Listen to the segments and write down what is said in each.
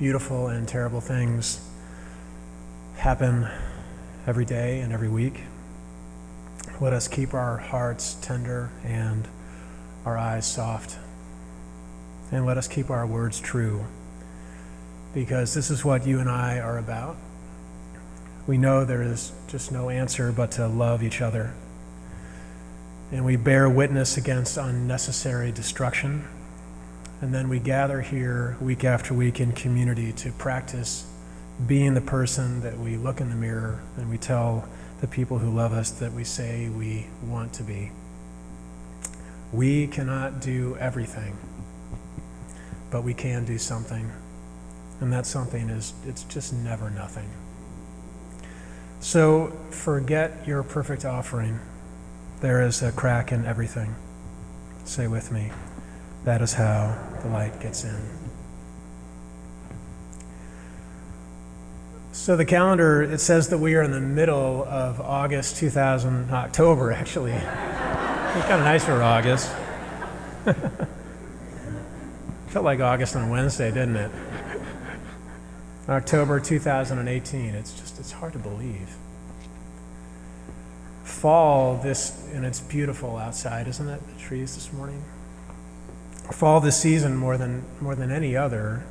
beautiful and terrible things happen every day and every week. Let us keep our hearts tender and our eyes soft. And let us keep our words true, because this is what you and I are about. We know there is just no answer but to love each other. And we bear witness against unnecessary destruction. And then we gather here week after week in community to practice being the person that we look in the mirror and we tell the people who love us that we say we want to be. We cannot do everything, but we can do something. And that something it's just never nothing. So forget your perfect offering. There is a crack in everything. Say with me, that is how the light gets in. So the calendar, it says that we are in the middle of October actually. It's kind of nice for August. Felt like August on Wednesday, didn't it? October 2018, it's hard to believe. Fall, and it's beautiful outside, isn't it? The trees this morning. Fall this season more than any other,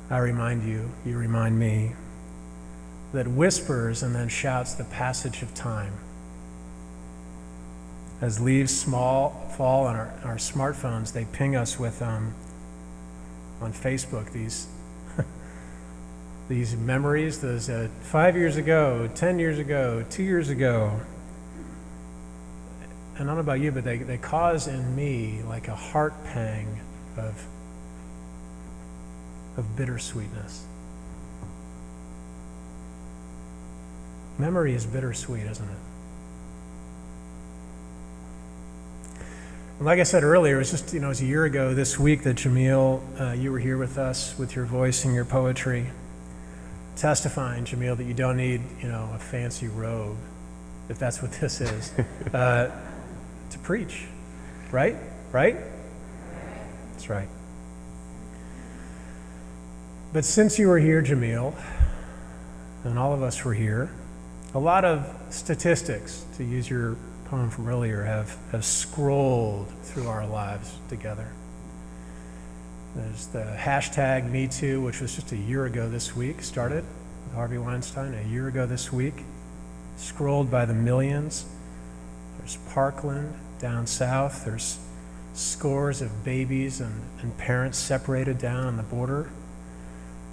I remind you, you remind me, that whispers and then shouts the passage of time. As leaves fall on our smartphones, they ping us with, on Facebook, these these memories, those 5 years ago, 10 years ago, 2 years ago. And I don't know about you, but they cause in me like a heart pang of bittersweetness. Memory is bittersweet, isn't it? And like I said earlier, it was just, it was a year ago this week that Jamele, you were here with us with your voice and your poetry, testifying, Jamele, that you don't need, a fancy robe, if that's what this is, to preach, right? Right? That's right. But since you were here, Jamele, and all of us were here, a lot of statistics, to use your poem from earlier, have scrolled through our lives together. There's the hashtag #MeToo, which was just a year ago this week, started with Harvey Weinstein a year ago this week, scrolled by the millions. There's Parkland down south. There's scores of babies and parents separated down on the border.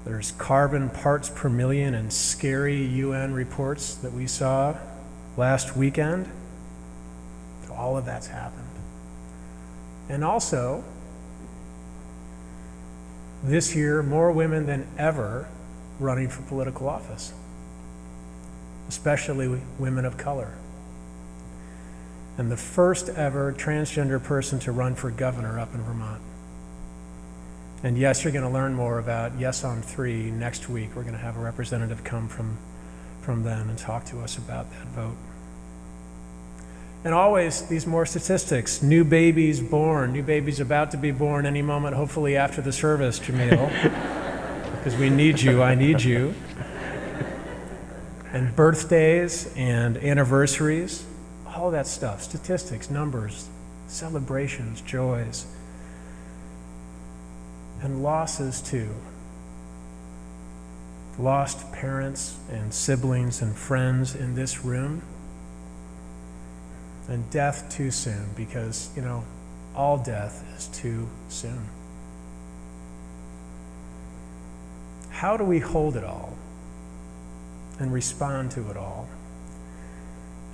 There's carbon parts per million and scary UN reports that we saw last weekend. All of that's happened. And also, this year, more women than ever running for political office, especially women of color. And the first ever transgender person to run for governor up in Vermont. And yes, you're going to learn more about Yes on 3 next week. We're going to have a representative come from them and talk to us about that vote. And always these more statistics, new babies born, new babies about to be born any moment, hopefully after the service, Jamele, because we need you, I need you. And birthdays and anniversaries, all that stuff, statistics, numbers, celebrations, joys. And losses too. Lost parents and siblings and friends in this room. And death too soon, because, all death is too soon. How do we hold it all and respond to it all?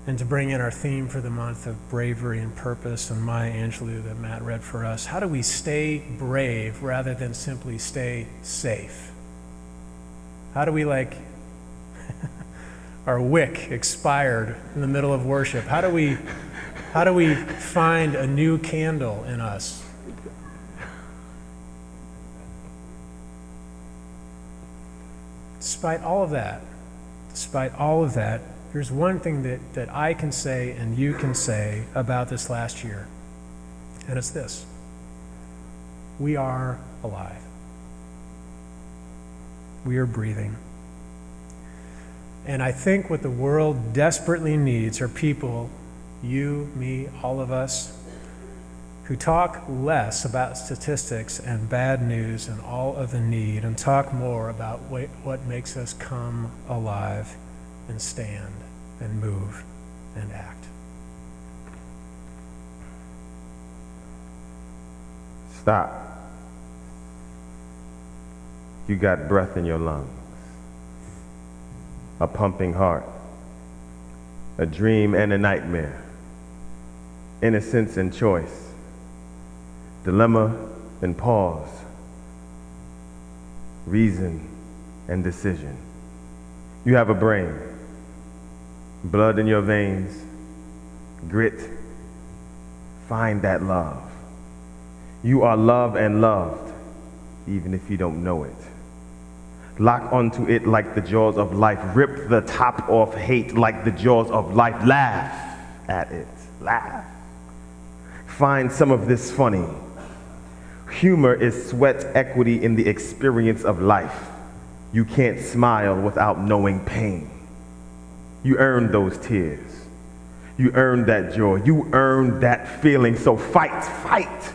And to bring in our theme for the month of bravery and purpose and Maya Angelou that Matt read for us, how do we stay brave rather than simply stay safe? How do we our wick expired in the middle of worship? How do we find a new candle in us? Despite all of that, there's one thing that I can say and you can say about this last year, and it's this: we are alive. We are breathing. And I think what the world desperately needs are people, you, me, all of us, who talk less about statistics and bad news and all of the need and talk more about what makes us come alive and stand and move and act. Stop. You got breath in your lungs, a pumping heart, a dream and a nightmare, innocence and choice, dilemma and pause, reason and decision. You have a brain, blood in your veins, grit. Find that love. You are loved and loved, even if you don't know it. Lock onto it like the jaws of life. Rip the top off hate like the jaws of life. Laugh at it. Laugh. Find some of this funny. Humor is sweat equity in the experience of life. You can't smile without knowing pain. You earned those tears. You earned that joy. You earned that feeling. So fight, fight.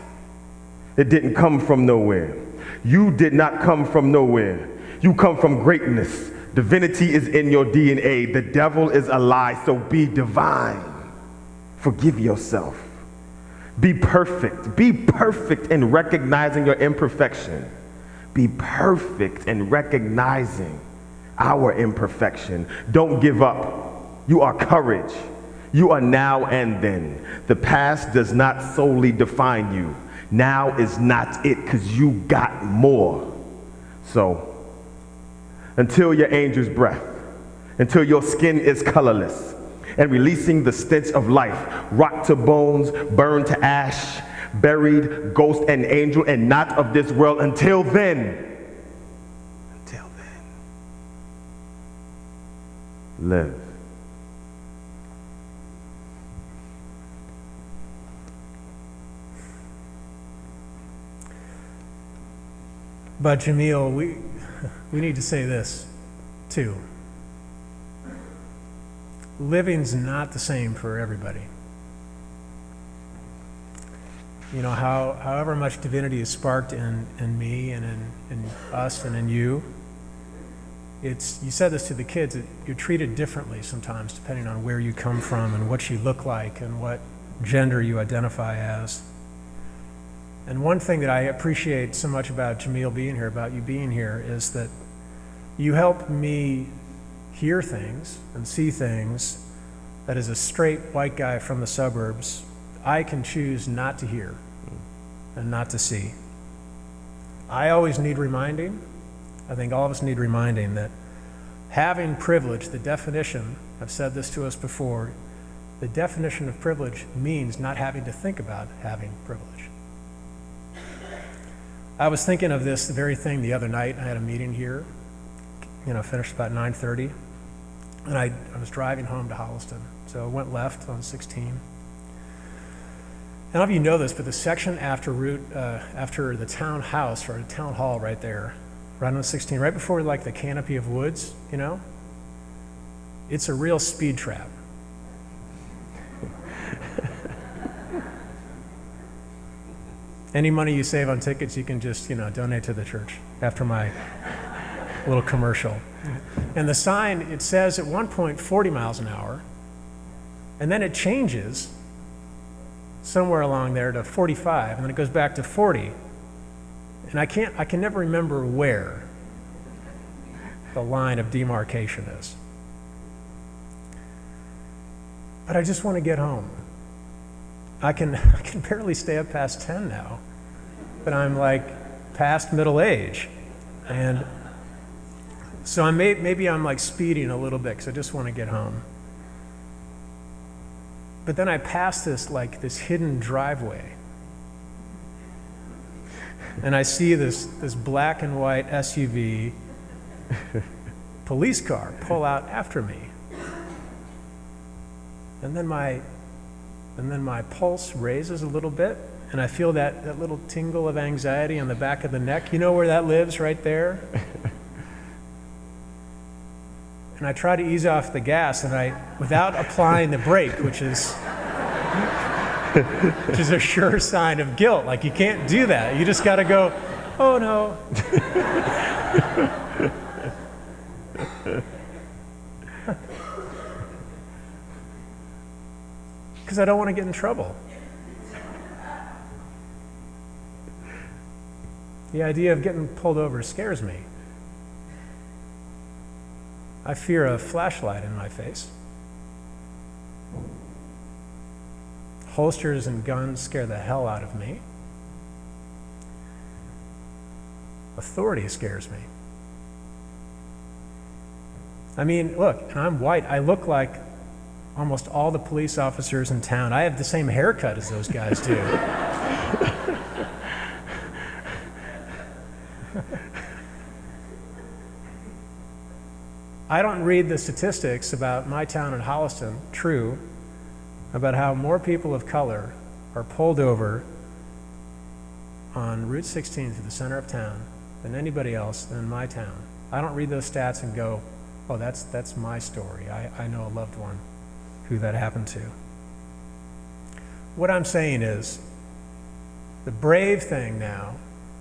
It didn't come from nowhere. You did not come from nowhere. You come from greatness. Divinity is in your DNA. The devil is a lie, so be divine. Forgive yourself. Be perfect. Be perfect in recognizing your imperfection. Be perfect in recognizing our imperfection. Don't give up. You are courage. You are now and then. The past does not solely define you. Now is not it, because you got more. So, until your angel's breath, until your skin is colorless, and releasing the stench of life, rock to bones, burn to ash, buried, ghost and angel, and not of this world. Until then, live. But Jamele, we need to say this too. Living's not the same for everybody. You know, however much divinity is sparked in me and in us and in you, you said this to the kids, you're treated differently sometimes depending on where you come from and what you look like and what gender you identify as. And one thing that I appreciate so much about Jamele being here, about you being here, is that you help me hear things and see things that as a straight white guy from the suburbs, I can choose not to hear and not to see. I always need reminding, I think all of us need reminding that having privilege, the definition, I've said this to us before, the definition of privilege means not having to think about having privilege. I was thinking of this very thing the other night. I had a meeting here, finished about 9:30, and I was driving home to Holliston. So I went left on 16. I don't know if you know this, but the section after the town house or the town hall right there, right on 16, right before like the canopy of woods, it's a real speed trap. Any money you save on tickets, you can just, donate to the church after my little commercial. And the sign, it says at one point 40 miles an hour, and then it changes somewhere along there to 45, and then it goes back to 40. And I can never remember where the line of demarcation is. But I just want to get home. I can barely stay up past 10 now, but I'm like past middle age. And so maybe I'm like speeding a little bit because I just want to get home. But then I pass this hidden driveway, and I see this black and white SUV police car pull out after me. And then my pulse raises a little bit, and I feel that little tingle of anxiety on the back of the neck. You know where that lives, right there? and I try to ease off the gas, and without applying the brake, which is a sure sign of guilt. Like, you can't do that. You just got to go, oh no. Because I don't want to get in trouble. The idea of getting pulled over scares me. I fear a flashlight in my face. Holsters and guns scare the hell out of me. Authority scares me. I mean, look, and I'm white. I look like almost all the police officers in town. I have the same haircut as those guys do. I don't read the statistics about my town in Holliston, true, about how more people of color are pulled over on Route 16 through the center of town than anybody else in my town. I don't read those stats and go, oh, that's my story. I know a loved one who that happened to. What I'm saying is, the brave thing now,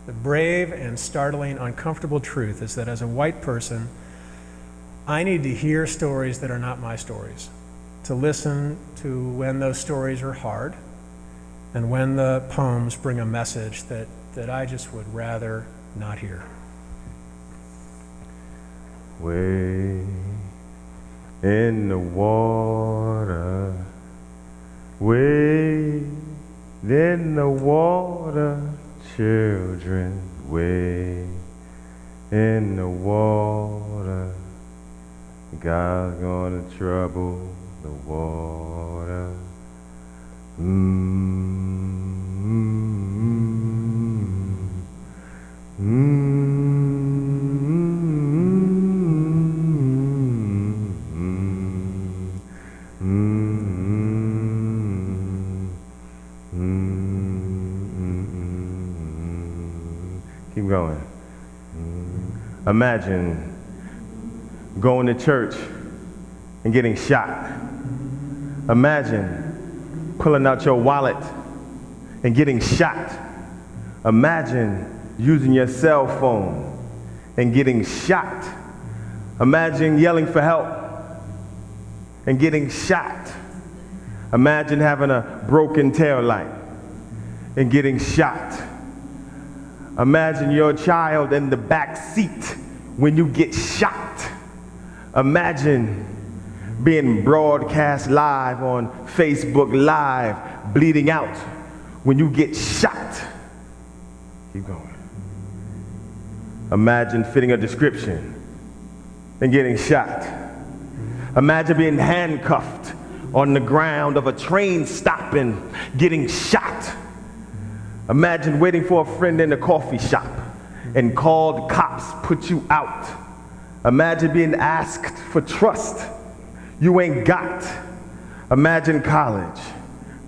the brave and startling, uncomfortable truth is that as a white person, I need to hear stories that are not my stories, to listen to when those stories are hard, and when the poems bring a message that I just would rather not hear. Way in the water, way in the water, children, way in the water. God's gonna trouble the water. Keep going. Imagine going to church and getting shot. Imagine pulling out your wallet and getting shot. Imagine using your cell phone and getting shot. Imagine yelling for help and getting shot. Imagine having a broken tail light and getting shot. Imagine your child in the back seat when you get shot. Imagine being broadcast live on Facebook Live, bleeding out when you get shot. Keep going. Imagine fitting a description and getting shot. Imagine being handcuffed on the ground of a train stop and getting shot. Imagine waiting for a friend in a coffee shop and called cops put you out. Imagine being asked for trust you ain't got. Imagine college,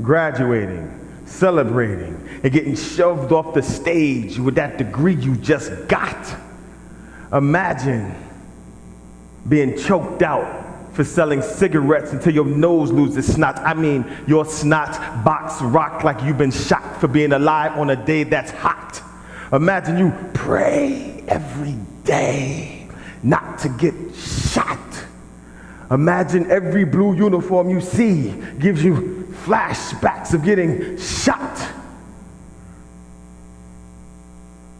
graduating, celebrating, and getting shoved off the stage with that degree you just got. Imagine being choked out for selling cigarettes until your nose loses snot. I mean, your snot box rocked like you've been shot for being alive on a day that's hot. Imagine you pray every day not to get shot. Imagine every blue uniform you see gives you flashbacks of getting shot.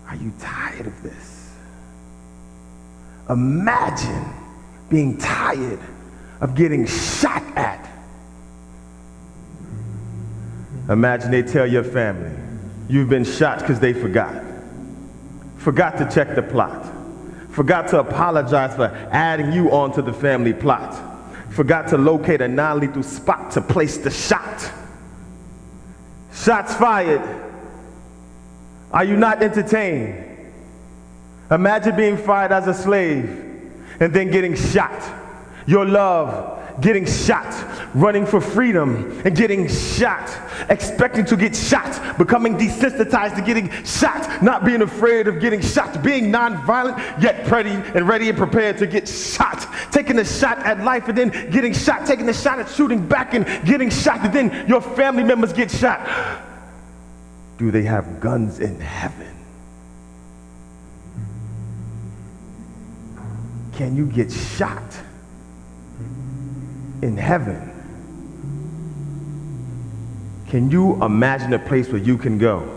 Are you tired of this? Imagine being tired of getting shot at. Imagine they tell your family you've been shot because they forgot to check the plot, forgot to apologize for adding you onto the family plot, forgot to locate a non-lethal spot to place the shot. Shots fired. Are you not entertained? Imagine being fired as a slave and then getting shot. Your love getting shot, running for freedom and getting shot, expecting to get shot, becoming desensitized to getting shot, not being afraid of getting shot, being nonviolent yet ready and prepared to get shot, taking a shot at life and then getting shot, taking a shot at shooting back and getting shot, and then your family members get shot. Do they have guns in heaven? Can you get shot in heaven? Can you imagine a place where you can go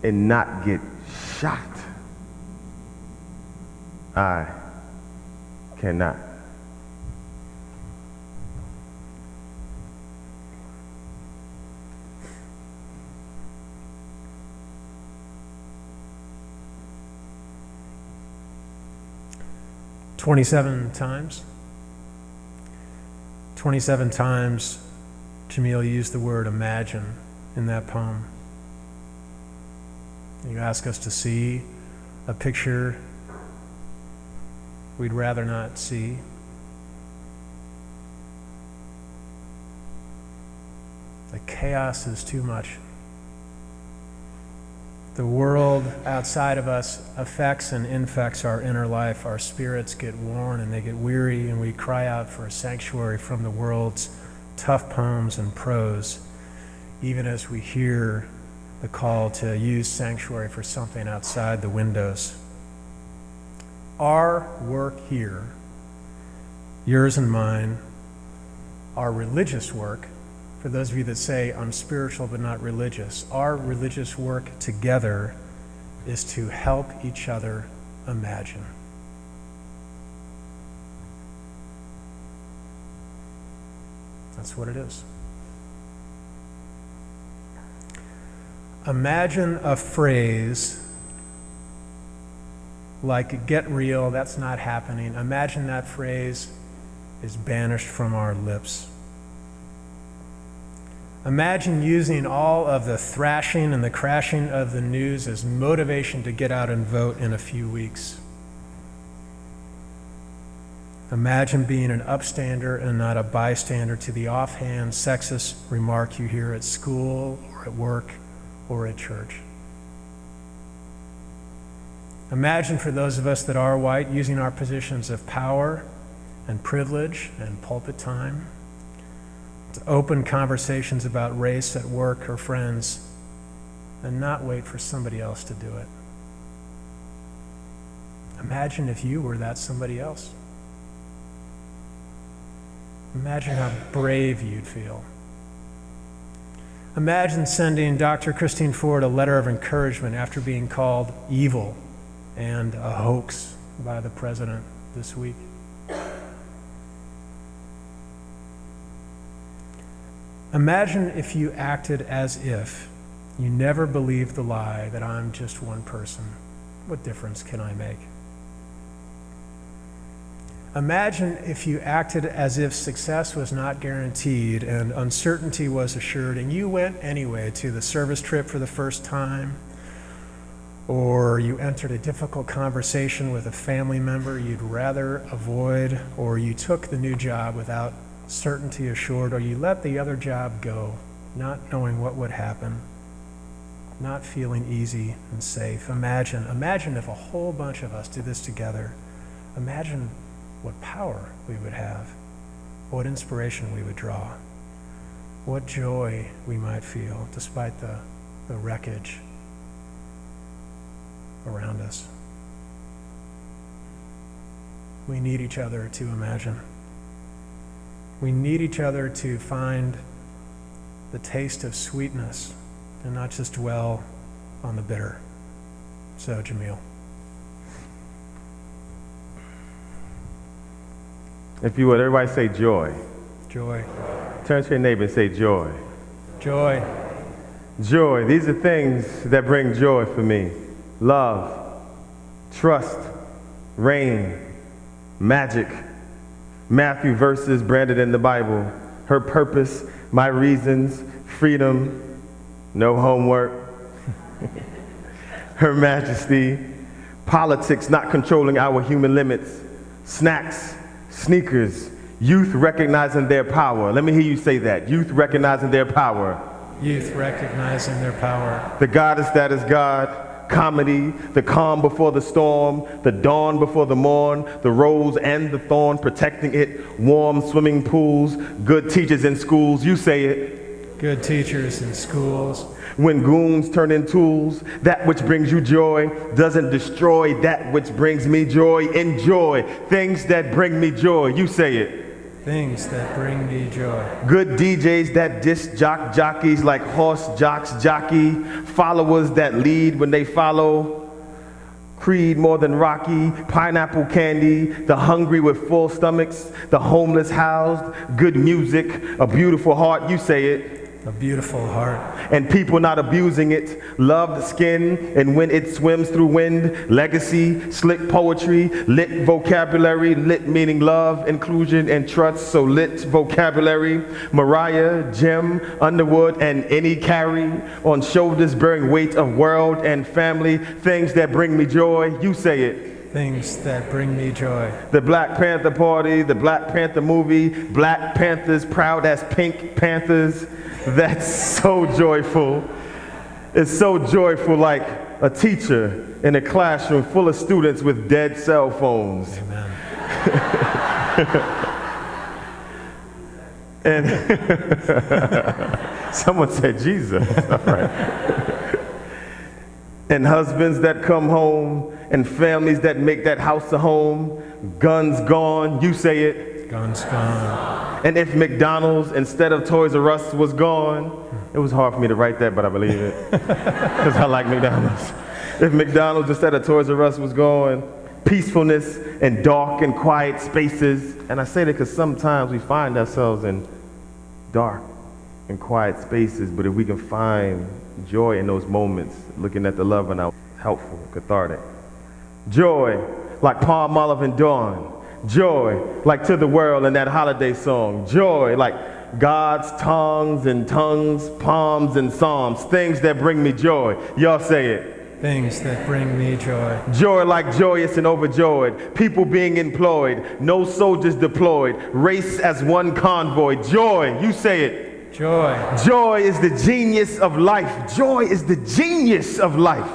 and not get shot? I cannot. "27 times. 27 times Jamele used the word imagine in that poem. You ask us to see a picture we'd rather not see. The chaos is too much. The world outside of us affects and infects our inner life. Our spirits get worn and they get weary, and we cry out for a sanctuary from the world's tough poems and prose, even as we hear the call to use sanctuary for something outside the windows. Our work here, yours and mine, our religious work, for those of you that say, I'm spiritual but not religious, our religious work together is to help each other imagine. That's what it is. Imagine a phrase like "get real," that's not happening. Imagine that phrase is banished from our lips. Imagine using all of the thrashing and the crashing of the news as motivation to get out and vote in a few weeks. Imagine being an upstander and not a bystander to the offhand sexist remark you hear at school or at work or at church. Imagine, for those of us that are white, using our positions of power and privilege and pulpit time to open conversations about race at work or friends and not wait for somebody else to do it. Imagine if you were that somebody else. Imagine how brave you'd feel. Imagine sending Dr. Christine Ford a letter of encouragement after being called evil and a hoax by the president this week. Imagine if you acted as if you never believed the lie that I'm just one person. What difference can I make? Imagine if you acted as if success was not guaranteed and uncertainty was assured, and you went anyway to the service trip for the first time, or you entered a difficult conversation with a family member you'd rather avoid, or you took the new job without certainty assured, or you let the other job go, not knowing what would happen, not feeling easy and safe. Imagine if a whole bunch of us did this together. Imagine what power we would have, what inspiration we would draw, what joy we might feel despite the wreckage around us. We need each other to imagine. We need each other to find the taste of sweetness and not just dwell on the bitter. So, Jamele. If you would, everybody say joy. Joy. Turn to your neighbor and say joy. Joy. Joy. These are things that bring joy for me. Love, trust, rain, magic, Matthew verses branded in the Bible, her purpose, my reasons, freedom, no homework, her majesty, politics not controlling our human limits, snacks, sneakers, Youth recognizing their power. Let me hear you say that. Youth recognizing their power. Youth recognizing their power. The goddess that is God. Comedy, the calm before the storm, the dawn before the morn, the rose and the thorn protecting it, warm swimming pools, good teachers in schools. You say it. Good teachers in schools. When goons turn in tools, that which brings you joy doesn't destroy that which brings me joy. Enjoy things that bring me joy. You say it. Things that bring me joy. Good DJs that disc jockeys like horse jocks jockey, followers that lead when they follow. Creed more than Rocky, pineapple candy, the hungry with full stomachs, the homeless housed, good music, a beautiful heart. You say it. A beautiful heart. And people not abusing it. Loved skin, and when it swims through wind. Legacy, slick poetry, lit vocabulary. Lit meaning love, inclusion, and trust. So lit vocabulary. Mariah, Jim, Underwood, and any carry. On shoulders bearing weight of world and family. Things that bring me joy. You say it. Things that bring me joy. The Black Panther Party, the Black Panther movie. Black Panthers proud as Pink Panthers. That's so joyful. It's so joyful, like a teacher in a classroom full of students with dead cell phones. Amen. And someone said Jesus. All right. And husbands that come home, and families that make that house a home. Guns gone. You say it. Guns gone. And if McDonald's instead of Toys R Us was gone, it was hard for me to write that, but I believe it, because I like McDonald's. If McDonald's instead of Toys R Us was gone, peacefulness and dark and quiet spaces. And I say that because sometimes we find ourselves in dark and quiet spaces, but if we can find joy in those moments, looking at the love and how helpful, cathartic. Joy, like palm olive and dawn. Joy, like To the World in that holiday song. Joy, like God's tongues and tongues, palms and psalms. Things that bring me joy. Y'all say it. Things that bring me joy. Joy like joyous and overjoyed. People being employed. No soldiers deployed. Race as one convoy. Joy, you say it. Joy. Joy is the genius of life. Joy is the genius of life.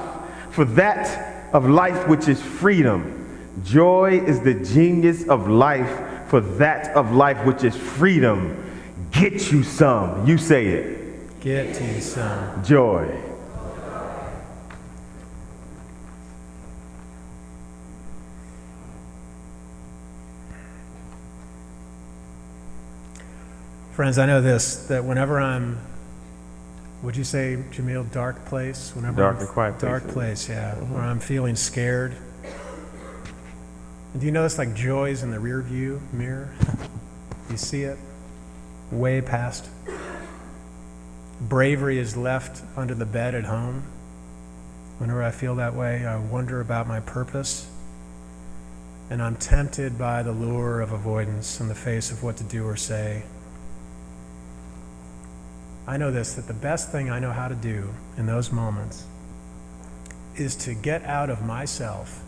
For that of life which is freedom. Joy is the genius of life, for that of life which is freedom. Get you some. You say it. Get you some. Joy. Friends, I know this, that whenever I'm, would you say, Jamele, dark place? Whenever Dark and quiet dark place, yeah. Where I'm feeling scared. Do you notice like joy's in the rear view mirror? You see it way past. Bravery is left under the bed at home. Whenever I feel that way, I wonder about my purpose. And I'm tempted by the lure of avoidance in the face of what to do or say. I know this, that the best thing I know how to do in those moments is to get out of myself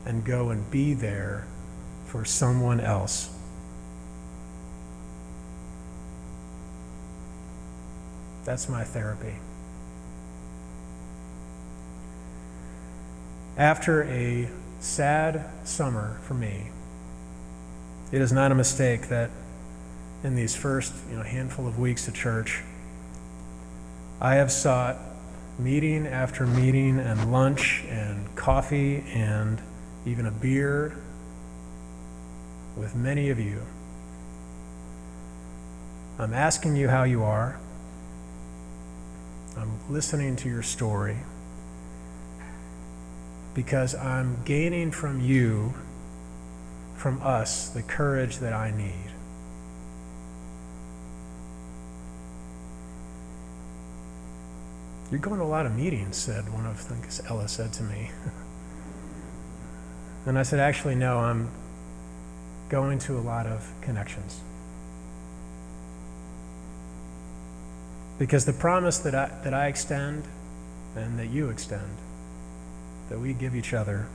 and go and be there for someone else. That's my therapy. After a sad summer for me, it is not a mistake that in these first handful of weeks at church, I have sought meeting after meeting and lunch and coffee and even a beer with many of you. I'm asking you how you are. I'm listening to your story because I'm gaining from you, from us, the courage that I need. You're going to a lot of meetings, said one of, I think Ella said to me. And I said, actually, no, I'm going to a lot of connections. Because the promise that I extend and that you extend, that we give each other,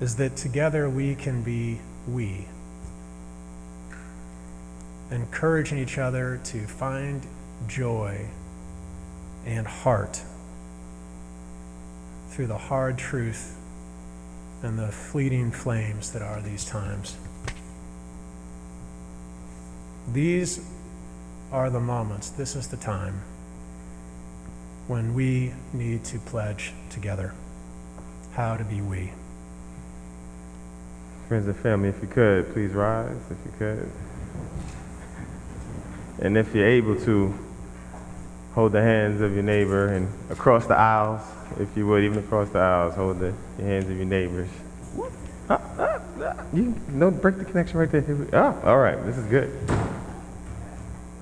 is that together we can be we. encouraging each other to find joy and heart through the hard truth and the fleeting flames that are these times. These are the moments, this is the time when we need to pledge together how to be we. Friends and family, if you could, please rise, if you could. And if you're able to, hold the hands of your neighbor, and across the aisles, if you would, even across the aisles, hold the hands of your neighbors. No, break the connection right there. All right, this is good.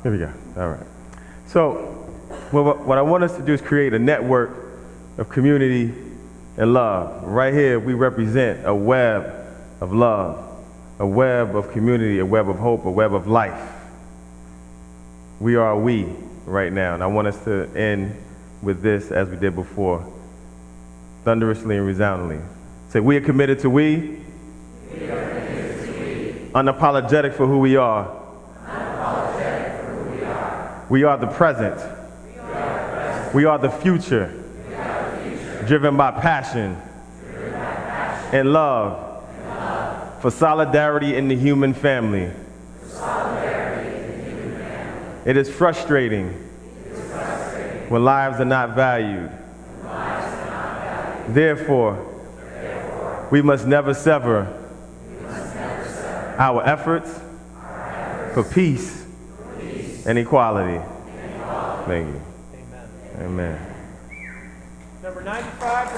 Here we go. All right. So, what I want us to do is create a network of community and love. Right here, we represent a web of love, a web of community, a web of hope, a web of life. We are we right now, and I want us to end with this as we did before, thunderously and resoundingly. Say, we are committed to we. We are committed to we. Unapologetic for who we are. Unapologetic for who we are. We are the present. We are the present. We are the future. We are the future. Driven by passion. Driven by passion. And love. And love. For solidarity in the human family. For solidarity in the human family. It is frustrating. When lives are not valued. Therefore, we must never sever our efforts for peace and equality. Thank you. Amen. Amen. Number 95.